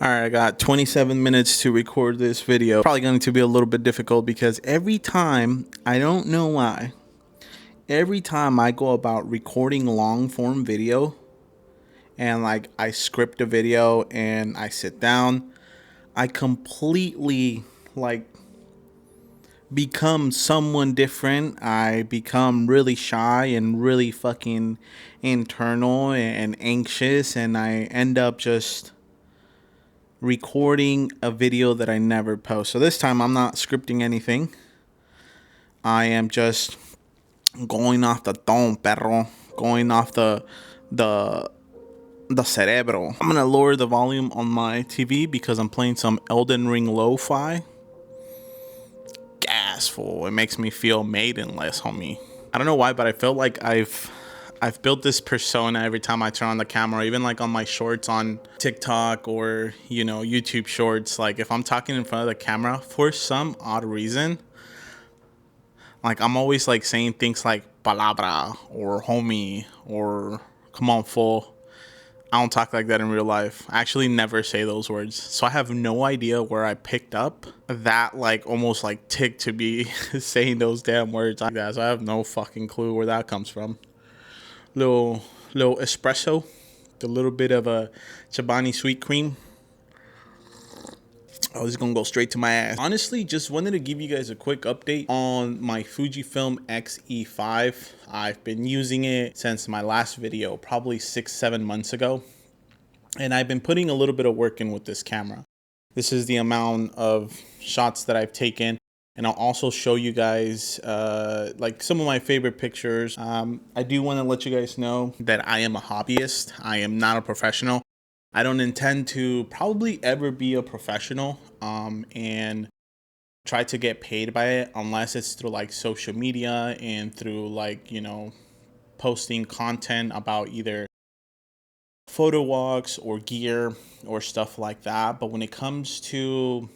Alright, I got 27 minutes to record this video. Probably going to be a little bit difficult because every time, I don't know why, every time I go about recording long form video and like I script a video and I sit down, I completely like become someone different. I become really shy and really fucking internal and anxious, and I end up just recording a video that I never post. So this time I'm not scripting anything. I am just going off the don perro, going off the the cerebro. I'm gonna lower the volume on my TV because I'm playing some Elden Ring lo-fi. Gas fool. It makes me feel maidenless, homie. I don't know why, but I feel like I've built this persona every time I turn on the camera, even like on my shorts on TikTok or, you know, YouTube shorts. Like if I'm talking in front of the camera, for some odd reason, like I'm always like saying things like palabra or homie or come on fool. I don't talk like that in real life. I actually never say those words. So I have no idea where I picked up that like almost like tick to be saying those damn words like that. So I have no fucking clue where that comes from. Little espresso, a little bit of a Chobani sweet cream. Oh, this is gonna go straight to my ass. Honestly, just wanted to give you guys a quick update on my Fujifilm X-E5. I've been using it since my last video, probably 6-7 months ago. And I've been putting a little bit of work in with this camera. This is the amount of shots that I've taken. And I'll also show you guys like some of my favorite pictures. I do want to let you guys know that I am a hobbyist. I am not a professional. I don't intend to probably ever be a professional and try to get paid by it unless it's through like social media and through like, you know, posting content about either photo walks or gear or stuff like that. But when it comes to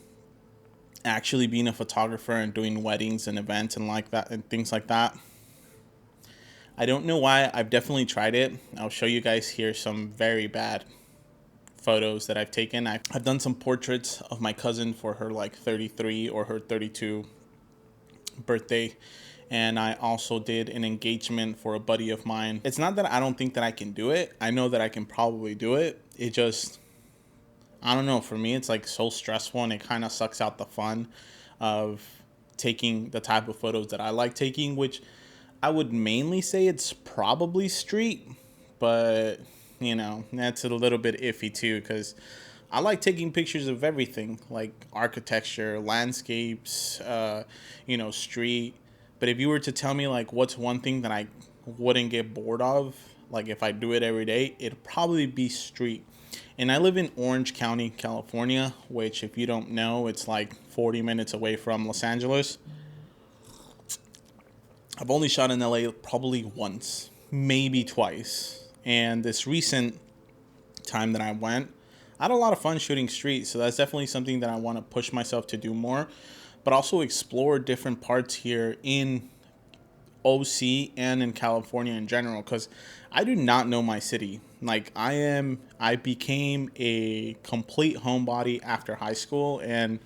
actually being a photographer and doing weddings and events and like that and things like that, I don't know why. I've definitely tried it. I'll show you guys here some very bad photos that I've taken. I've done some portraits of my cousin for her like 33 or her 32 birthday, and I also did an engagement for a buddy of mine. It's not that I don't think that I can do it. I know that I can probably do it. It just, I don't know, for me it's like so stressful and it kind of sucks out the fun of taking the type of photos that I like taking, which I would mainly say it's probably street, but you know, that's a little bit iffy too, because I like taking pictures of everything, like architecture, landscapes, you know, street. But if you were to tell me like what's one thing that I wouldn't get bored of, like if I do it every day, it'd probably be street. And I live in Orange County, California, which if you don't know, it's like 40 minutes away from Los Angeles. I've only shot in LA probably once, maybe twice. And this recent time that I went, I had a lot of fun shooting street. So that's definitely something that I want to push myself to do more, but also explore different parts here in OC and in California in general, because I do not know my city. Like I became a complete homebody after high school, and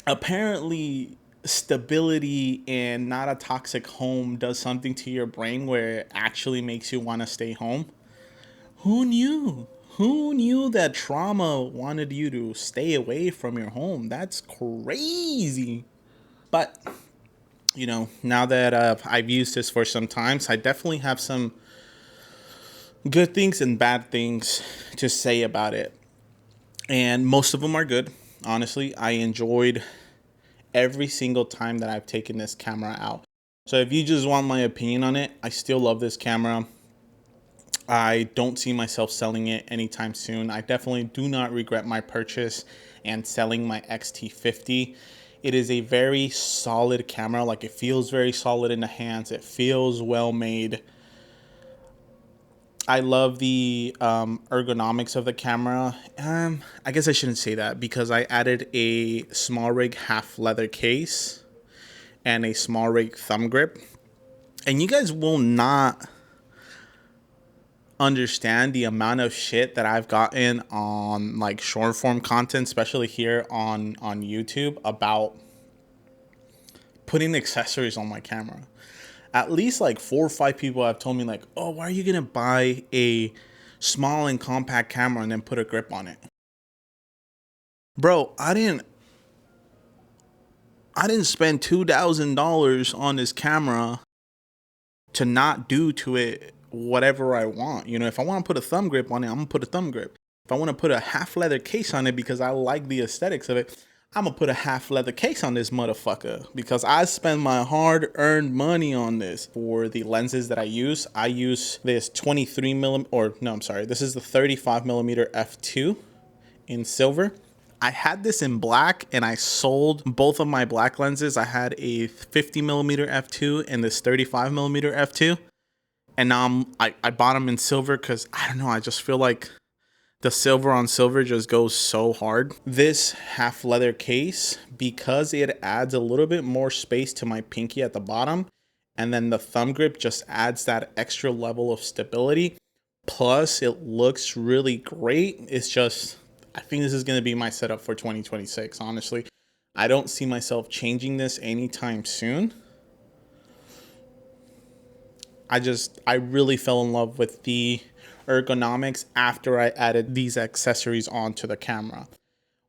apparently stability and not a toxic home does something to your brain where it actually makes you want to stay home. Who knew? Who knew that trauma wanted you to stay away from your home? That's crazy. But, you know, now that I've used this for some time, so I definitely have some good things and bad things to say about it. And most of them are good. Honestly, I enjoyed every single time that I've taken this camera out. So if you just want my opinion on it, I still love this camera. I don't see myself selling it anytime soon. I definitely do not regret my purchase and selling my X-T50. It is a very solid camera. Like it feels very solid in the hands. It feels well made. I love the ergonomics of the camera. I guess I shouldn't say that because I added a small rig half leather case and a small rig thumb grip. And you guys will not understand the amount of shit that I've gotten on like short form content, especially here on YouTube, about putting accessories on my camera. At least like 4 or 5 people have told me like, oh, why are you gonna buy a small and compact camera and then put a grip on it? Bro, I didn't spend $2,000 on this camera to not do to it whatever I want. You know, if I want to put a thumb grip on it, I'm gonna put a thumb grip. If I want to put a half leather case on it because I like the aesthetics of it, I'm gonna put a half leather case on this motherfucker because I spend my hard earned money on this. For the lenses that I use this 23 millimeter, or no, I'm sorry, this is the 35 millimeter f2 in silver. I had this in black and I sold both of my black lenses. I had a 50 millimeter f2 and this 35 millimeter f2. And now I bought them in silver because I don't know, I just feel like the silver on silver just goes so hard. This half leather case, because it adds a little bit more space to my pinky at the bottom, and then the thumb grip just adds that extra level of stability. Plus it looks really great. It's just, I think this is going to be my setup for 2026, honestly. I don't see myself changing this anytime soon. I really fell in love with the ergonomics after I added these accessories onto the camera.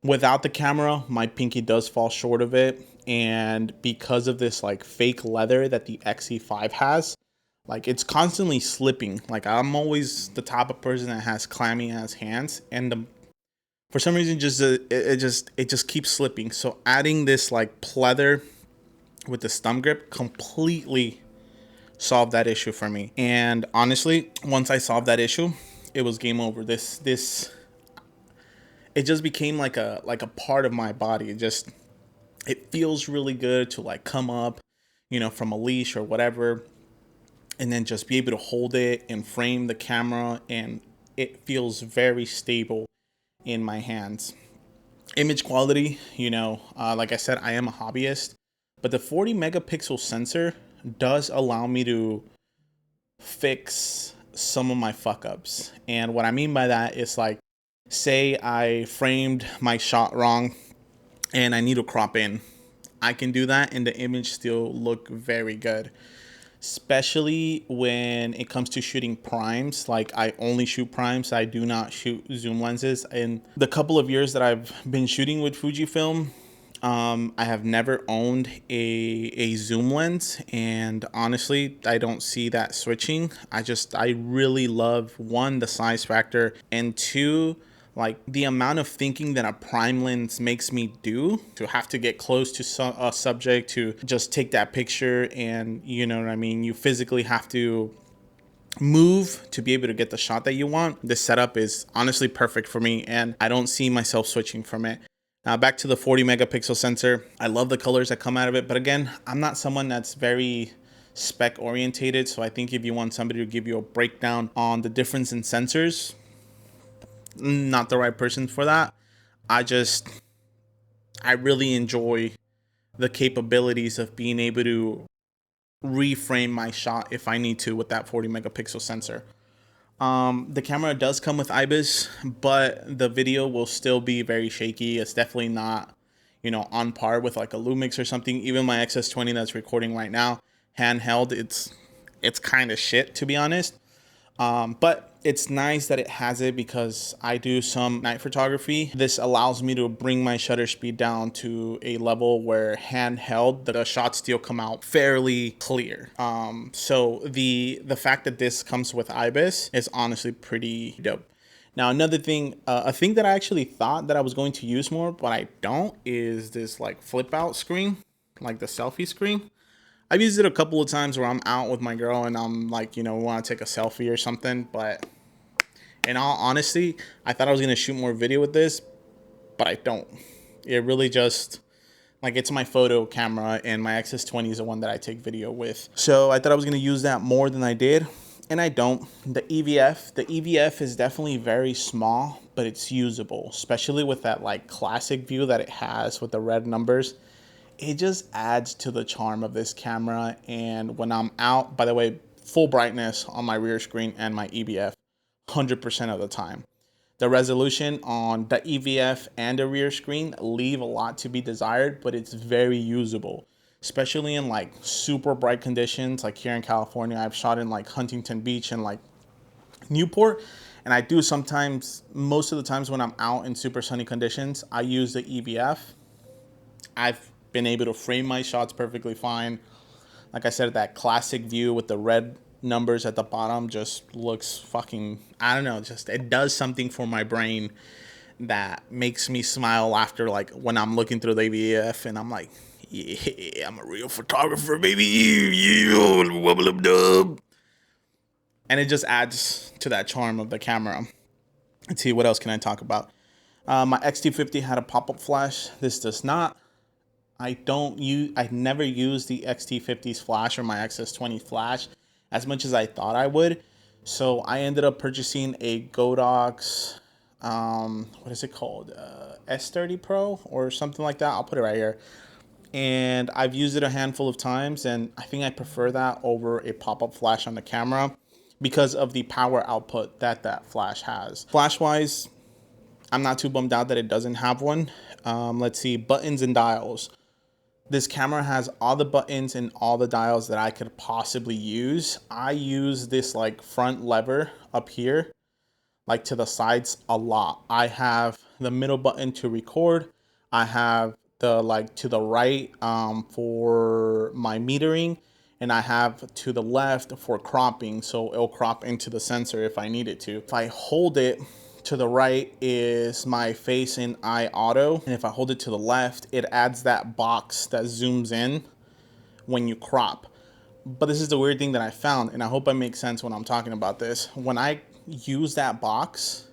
Without the camera, my pinky does fall short of it. And because of this like fake leather that the X-E5 has, like it's constantly slipping. Like I'm always the type of person that has clammy ass hands, and for some reason it just keeps slipping. So adding this like pleather with the thumb grip completely solved that issue for me. And honestly, once I solved that issue, it was game over. It just became like a part of my body. It feels really good to like come up, you know, from a leash or whatever, and then just be able to hold it and frame the camera, and it feels very stable in my hands. Image quality, you know, like I said, I am a hobbyist, but the 40 megapixel sensor does allow me to fix some of my fuck ups. And what I mean by that is like, say I framed my shot wrong and I need to crop in. I can do that and the image still look very good. Especially when it comes to shooting primes. Like I only shoot primes. I do not shoot zoom lenses. In the couple of years that I've been shooting with Fujifilm, I have never owned a zoom lens, and honestly, I don't see that switching. I really love, one, the size factor, and two, like the amount of thinking that a prime lens makes me do to have to get close to a subject to just take that picture. And you know what I mean, you physically have to move to be able to get the shot that you want. This setup is honestly perfect for me, and I don't see myself switching from it. Now back to the 40 megapixel sensor. I love the colors that come out of it, but again, I'm not someone that's very spec orientated. So I think if you want somebody to give you a breakdown on the difference in sensors, not the right person for that. I really enjoy the capabilities of being able to reframe my shot if I need to with that 40 megapixel sensor. The camera does come with IBIS, but the video will still be very shaky. It's definitely not, you know, on par with like a Lumix or something. Even my XS20 that's recording right now, handheld, it's kind of shit, to be honest. But it's nice that it has it because I do some night photography. This allows me to bring my shutter speed down to a level where handheld, the shots still come out fairly clear. So the fact that this comes with IBIS is honestly pretty dope. Now, another thing, a thing that I actually thought that I was going to use more, but I don't, is this like flip out screen, like the selfie screen. I've used it a couple of times where I'm out with my girl and I'm like, you know, want to take a selfie or something. But in all honesty, I thought I was going to shoot more video with this, but I don't. It really just, like, it's my photo camera, and my XS20 is the one that I take video with. So I thought I was going to use that more than I did, and I don't. The EVF is definitely very small, but it's usable, especially with that like classic view that it has with the red numbers. It just adds to the charm of this camera. And when I'm out, by the way, full brightness on my rear screen and my EVF. 100% of the time. The resolution on the EVF and the rear screen leave a lot to be desired, but it's very usable, especially in like super bright conditions. Like here in California, I've shot in like Huntington Beach and like Newport, and I do sometimes, most of the times when I'm out in super sunny conditions, I use the EVF. I've been able to frame my shots perfectly fine. Like I said, that classic view with the red numbers at the bottom just looks fucking, I don't know, just it does something for my brain that makes me smile after, like when I'm looking through the EVF and I'm like, yeah, I'm a real photographer, baby. And it just adds to that charm of the camera. Let's see, what else can I talk about? My X-T50 had a pop-up flash. This does not. I never use the X-T50's flash or my XS20 flash as much as I thought I would. So I ended up purchasing a Godox, what is it called? S30 Pro or something like that. I'll put it right here. And I've used it a handful of times, and I think I prefer that over a pop-up flash on the camera because of the power output that that flash has. Flash-wise, I'm not too bummed out that it doesn't have one. Let's see, buttons and dials. This camera has all the buttons and all the dials that I could possibly use. I use this like front lever up here, like to the sides a lot. I have the middle button to record. I have the like to the right for my metering, and I have to the left for cropping, so it'll crop into the sensor if I need it to. If I hold it to the right is my face and eye auto, and if I hold it to the left, it adds that box that zooms in when you crop. But this is the weird thing that I found, and I hope I make sense when I'm talking about this. When I use that box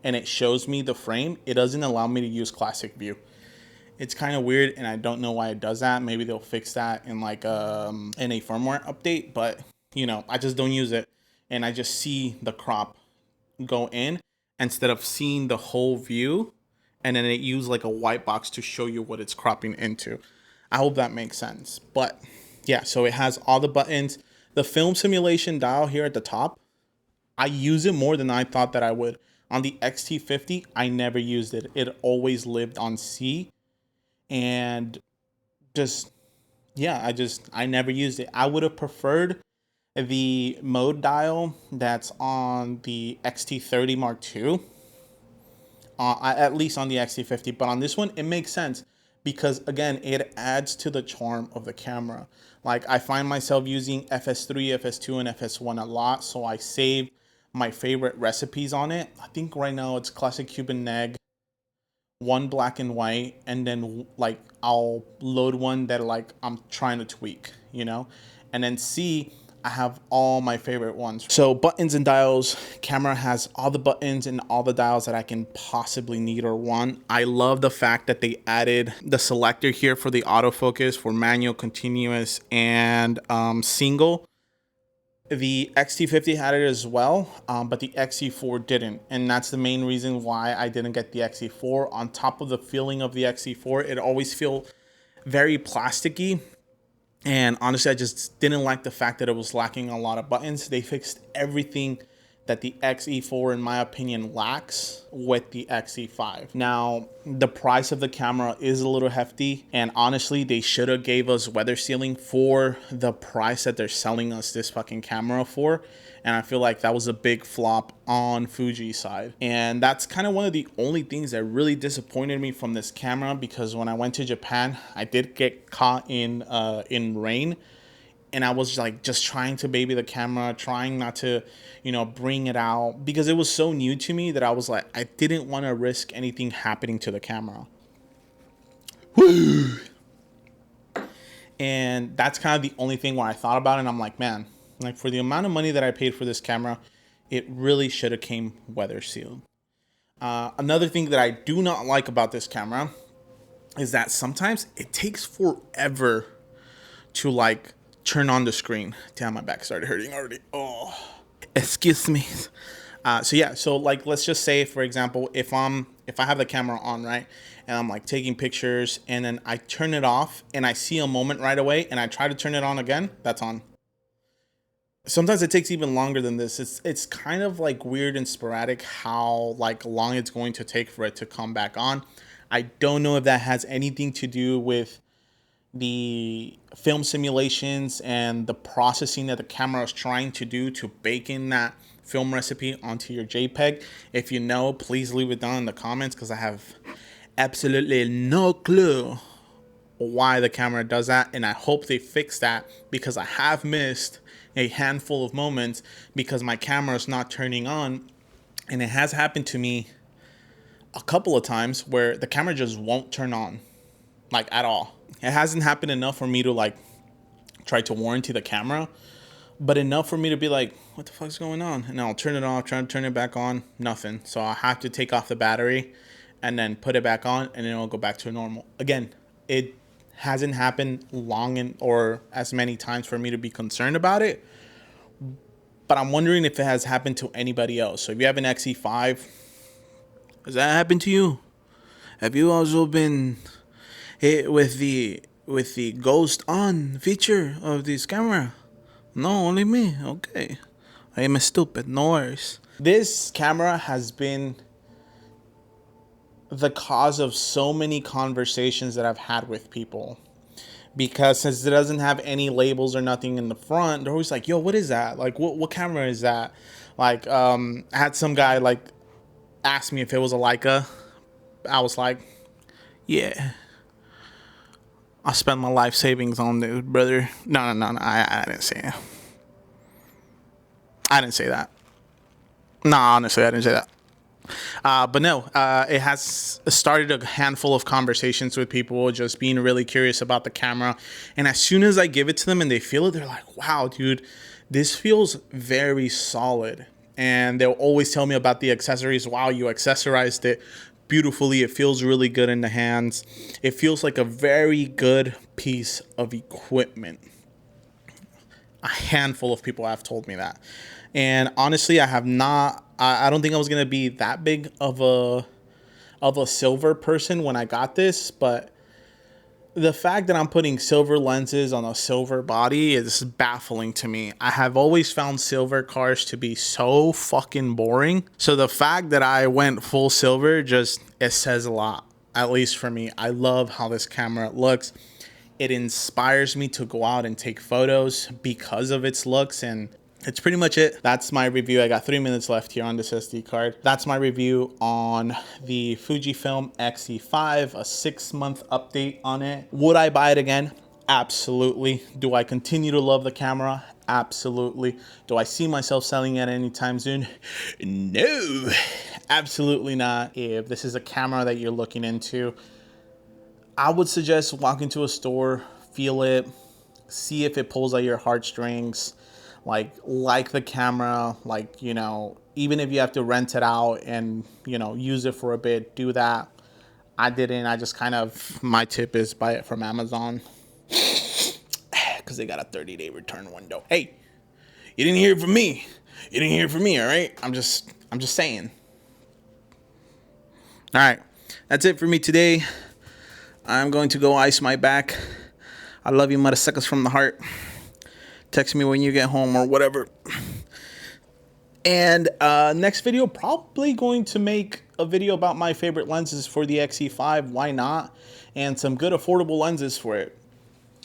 and it shows me the frame, it doesn't allow me to use classic view. It's kind of weird, and I don't know why it does that. Maybe they'll fix that in like in a firmware update, but you know, I just don't use it, and I just see the crop go in instead of seeing the whole view, and then it used like a white box to show you what it's cropping into. I hope that makes sense. But yeah, so it has all the buttons. The film simulation dial here at the top, I use it more than I thought that I would. On the X-T50, I never used it. It always lived on C, and just, yeah, I never used it. I would have preferred the mode dial that's on the X-T30 Mark II, at least on the X-T50, but on this one, it makes sense because, again, it adds to the charm of the camera. Like, I find myself using FS3, FS2, and FS1 a lot, so I save my favorite recipes on it. I think right now it's classic Cuban neg, one black and white, and then like I'll load one that like I'm trying to tweak, you know, and then C, I have all my favorite ones. So buttons and dials, camera has all the buttons and all the dials that I can possibly need or want. I love the fact that they added the selector here for the autofocus for manual, continuous, and single. The X-T50 had it as well, but the X-E4 didn't. And that's the main reason why I didn't get the X-E4. On top of the feeling of the X-E4, it always feels very plasticky. And honestly, I just didn't like the fact that it was lacking a lot of buttons. They fixed everything that the X-E4, in my opinion, lacks with the X-E5. Now, the price of the camera is a little hefty, and honestly, they should have gave us weather sealing for the price that they're selling us this fucking camera for. And I feel like that was a big flop on Fuji's side. And that's kind of one of the only things that really disappointed me from this camera, because when I went to Japan, I did get caught in rain. And I was like just trying to baby the camera, trying not to, you know, bring it out, because it was so new to me that I was like, I didn't want to risk anything happening to the camera. Woo! And that's kind of the only thing where I thought about it. And I'm like, man, like for the amount of money that I paid for this camera, it really should have came weather sealed. Another thing that I do not like about this camera is that sometimes it takes forever to like turn on the screen. Damn, my back started hurting already. Oh, excuse me. So yeah, so like let's just say, for example, if I have the camera on, right, and I'm like taking pictures, and then I turn it off and I see a moment right away and I try to turn it on again, that's on. Sometimes it takes even longer than this. It's kind of like weird and sporadic how like long it's going to take for it to come back on. I don't know if that has anything to do with the film simulations and the processing that the camera is trying to do to bake in that film recipe onto your JPEG. If you know, please leave it down in the comments, because I have absolutely no clue why the camera does that, and I hope they fix that, because I have missed a handful of moments because my camera is not turning on, and it has happened to me a couple of times where the camera just won't turn on, like at all. It hasn't happened enough for me to like try to warranty the camera, but enough for me to be like, what the fuck's going on? And I'll turn it off, try to turn it back on, nothing. So I have to take off the battery and then put it back on, and then it'll go back to normal. Again, it hasn't happened long or as many times for me to be concerned about it, but I'm wondering if it has happened to anybody else. So if you have an X-E5, has that happened to you? Have you also been hit with the ghost on feature of this camera? No, only me. Okay, I am stupid. No worries. This camera has been the cause of so many conversations that I've had with people, because since it doesn't have any labels or nothing in the front, they're always like, yo, what is that? Like, what camera is that? Like, I had some guy like ask me if it was a Leica. I was like, yeah, I spent my life savings on this, brother. No, I didn't say it. I didn't say that. No, honestly, I didn't say that. But no, it has started a handful of conversations with people just being really curious about the camera. And as soon as I give it to them and they feel it, they're like, wow, dude, this feels very solid. And they'll always tell me about the accessories. Wow, you accessorized it beautifully. It feels really good in the hands. It feels like a very good piece of equipment. A handful of people have told me that. And honestly, I have not, I don't think I was going to be that big of a silver person when I got this, but the fact that I'm putting silver lenses on a silver body is baffling to me. I have always found silver cars to be so fucking boring. So the fact that I went full silver, it says a lot, at least for me. I love how this camera looks. It inspires me to go out and take photos because of its looks, and it's pretty much it. That's my review. I got 3 minutes left here on this SD card. That's my review on the Fujifilm X-E5, a 6-month update on it. Would I buy it again? Absolutely. Do I continue to love the camera? Absolutely. Do I see myself selling it anytime soon? No, absolutely not. If this is a camera that you're looking into, I would suggest walk into a store, feel it, see if it pulls at your heartstrings, like the camera, like, you know, even if you have to rent it out and, you know, use it for a bit, do that. I didn't. I just kind of, my tip is buy it from Amazon because they got a 30-day return window. Hey, you didn't hear it from me. You didn't hear it from me, all right? I'm just saying. All right, that's it for me today. I'm going to go ice my back. I love you, motherfuckers, from the heart. Text me when you get home or whatever. And next video, probably going to make a video about my favorite lenses for the X-E5. Why not? And some good affordable lenses for it.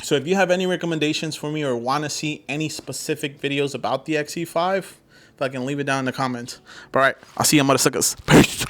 So if you have any recommendations for me or want to see any specific videos about the X-E5, fucking leave it down in the comments. All right, I'll see you, motherfuckers. Peace.